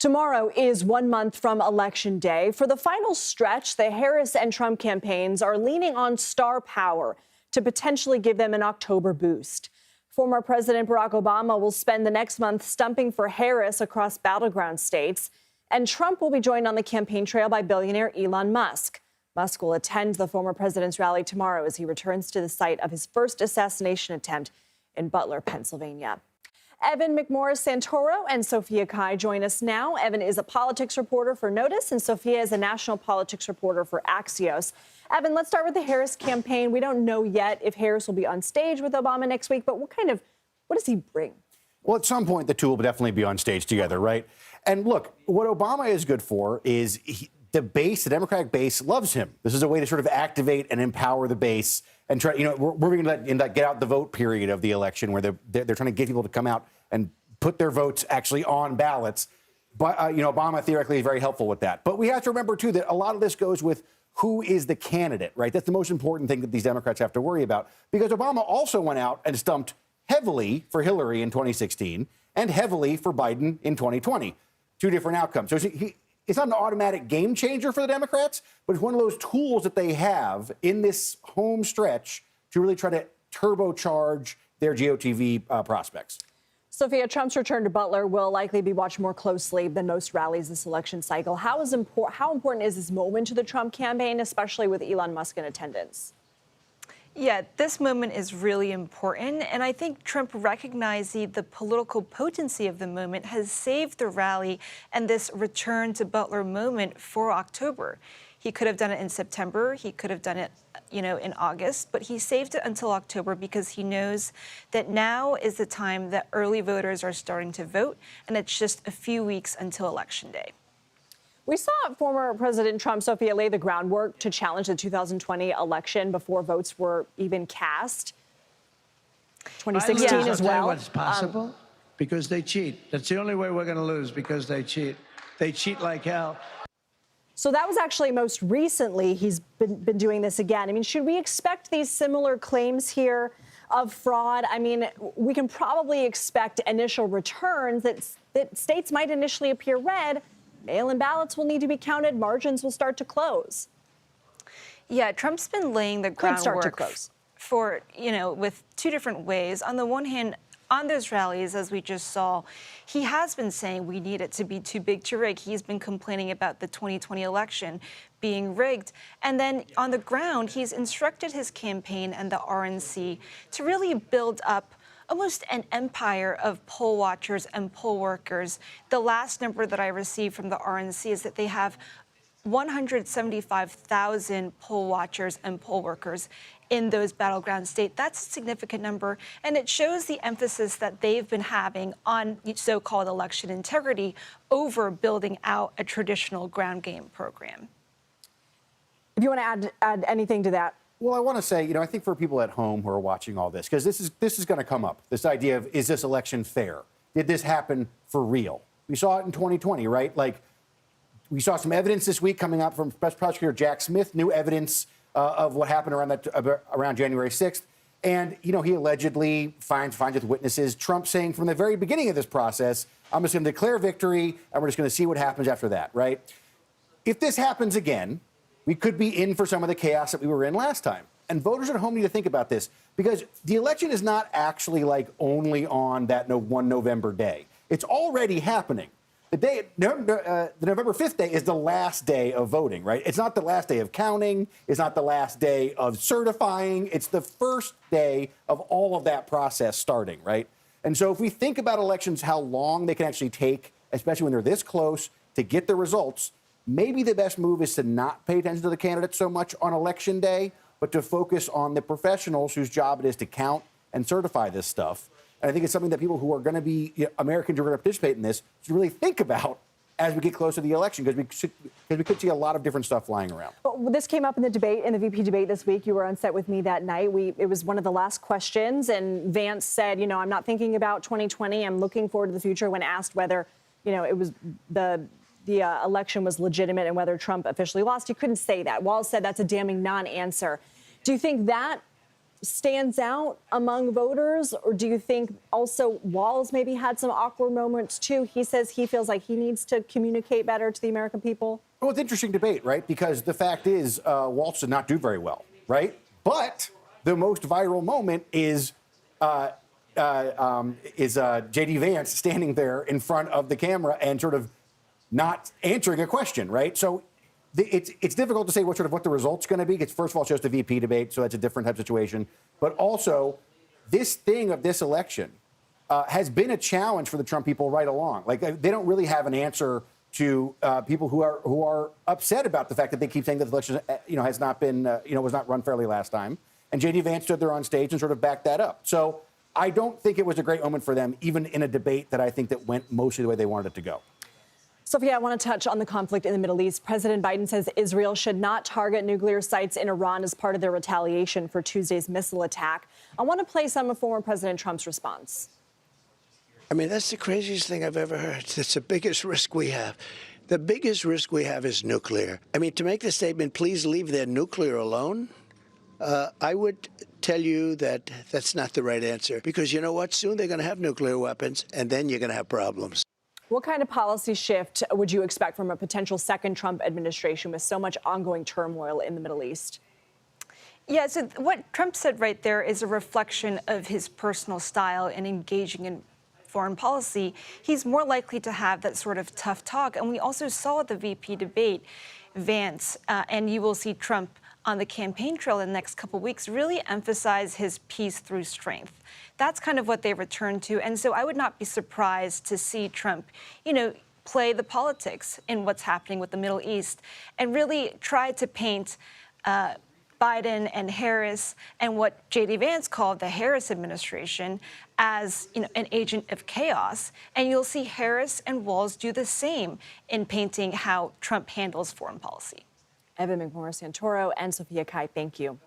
Tomorrow is 1 month from Election Day. For the final stretch, the Harris and Trump campaigns are leaning on star power to potentially give them an October boost. Former President Barack Obama will spend the next month stumping for Harris across battleground states, and Trump will be joined on the campaign trail by billionaire Elon Musk. Musk will attend the former president's rally tomorrow as he returns to the site of his first assassination attempt in Butler, Pennsylvania. Evan McMorris-Santoro and Sophia Cai join us now. Evan is a politics reporter for NOTUS, and Sophia is a national politics reporter for Axios. Evan, let's start with the Harris campaign. We don't know yet if Harris will be on stage with Obama next week, but what does he bring? Well, at some point, the two will definitely be on stage together, right? And look, what Obama is good for is the Democratic base loves him. This is a way to sort of activate and empower the base and try, we're going to get out the vote period of the election where they're trying to get people to come out and put their votes actually on ballots. But, Obama theoretically is very helpful with that. But we have to remember, too, that a lot of this goes with who is the candidate, right? That's the most important thing that these Democrats have to worry about, because Obama also went out and stumped heavily for Hillary in 2016 and heavily for Biden in 2020. Two different outcomes. So it's not an automatic game changer for the Democrats, but it's one of those tools that they have in this home stretch to really try to turbocharge their GOTV prospects. Sophia, Trump's return to Butler will likely be watched more closely than most rallies this election cycle. How important is this moment to the Trump campaign, especially with Elon Musk in attendance? Yeah, this moment is really important, and I think Trump recognizing the political potency of the moment has saved the rally and this return to Butler moment for October. He could have done it in September, he could have done it, in August, but he saved it until October because he knows that now is the time that early voters are starting to vote, and it's just a few weeks until Election Day. We saw former President Trump, Sophia, lay the groundwork to challenge the 2020 election before votes were even cast. 2016 as well. I'll tell you what's possible, because they cheat. That's the only way we're going to lose, because they cheat. They cheat like hell. So that was actually most recently he's been doing this again. I mean, should we expect these similar claims here of fraud? I mean, we can probably expect initial returns that states might initially appear red. Mail-in ballots will need to be counted. Margins will start to close. Yeah, Trump's been laying the groundwork for, with two different ways. On the one hand, on those rallies, as we just saw, he has been saying we need it to be too big to rig. He's been complaining about the 2020 election being rigged. And then on the ground, he's instructed his campaign and the RNC to really build up almost an empire of poll watchers and poll workers. The last number that I received from the RNC is that they have 175,000 poll watchers and poll workers in those battleground states. That's a significant number, and it shows the emphasis that they've been having on so-called election integrity over building out a traditional ground game program. If you want to add anything to that. Well, I want to say, I think for people at home who are watching all this, because this is going to come up, this idea of, is this election fair? Did this happen for real? We saw it in 2020, right? We saw some evidence this week coming out from Special Prosecutor Jack Smith, new evidence of what happened around January 6th. And, he allegedly finds with witnesses. Trump saying from the very beginning of this process, I'm just going to declare victory, and we're just going to see what happens after that, right? If this happens again, we could be in for some of the chaos that we were in last time. And voters at home need to think about this, because the election is not actually only on that one November day. It's already happening. The November 5th day is the last day of voting, right? It's not the last day of counting. It's not the last day of certifying. It's the first day of all of that process starting, right? And so if we think about elections, how long they can actually take, especially when they're this close, to get the results, maybe the best move is to not pay attention to the candidates so much on Election Day, but to focus on the professionals whose job it is to count and certify this stuff. And I think it's something that people who are going to be Americans who are going to participate in this should really think about as we get closer to the election, because we could see a lot of different stuff flying around. Well, this came up in the debate, in the VP debate this week. You were on set with me that night. It was one of the last questions, and Vance said, I'm not thinking about 2020. I'm looking forward to the future. When asked whether, it was the election was legitimate and whether Trump officially lost, he couldn't say that. Walz said that's a damning non-answer. Do you think that stands out among voters? Or do you think also Walz maybe had some awkward moments too? He says he feels like he needs to communicate better to the American people. Well, it's an interesting debate, right? Because the fact is, Walz did not do very well, right? But the most viral moment is J.D. Vance standing there in front of the camera and sort of not answering a question, right? So it's difficult to say what the result's going to be. Because first of all, it's just a VP debate, so that's a different type of situation. But also, this thing of this election has been a challenge for the Trump people right along. Like they don't really have an answer to people who are upset about the fact that they keep saying that the election, has not been, was not run fairly last time. And J.D. Vance stood there on stage and sort of backed that up. So I don't think it was a great moment for them, even in a debate that I think that went mostly the way they wanted it to go. Sophia, I want to touch on the conflict in the Middle East. President Biden says Israel should not target nuclear sites in Iran as part of their retaliation for Tuesday's missile attack. I want to play some of former President Trump's response. I mean, that's the craziest thing I've ever heard. It's the biggest risk we have. The biggest risk we have is nuclear. I mean, to make the statement, please leave their nuclear alone, I would tell you that that's not the right answer. Because you know what? Soon they're going to have nuclear weapons, and then you're going to have problems. What kind of policy shift would you expect from a potential second Trump administration with so much ongoing turmoil in the Middle East? Yeah, so what Trump said right there is a reflection of his personal style in engaging in foreign policy. He's more likely to have that sort of tough talk. And we also saw at the VP debate, Vance, and you will see Trump on the campaign trail in the next couple of weeks, really emphasize his peace through strength. That's kind of what they returned to. And so I would not be surprised to see Trump, play the politics in what's happening with the Middle East and really try to paint Biden and Harris and what J.D. Vance called the Harris administration as an agent of chaos. And you'll see Harris and Walz do the same in painting how Trump handles foreign policy. Evan McMorris-Santoro and Sophia Cai, thank you.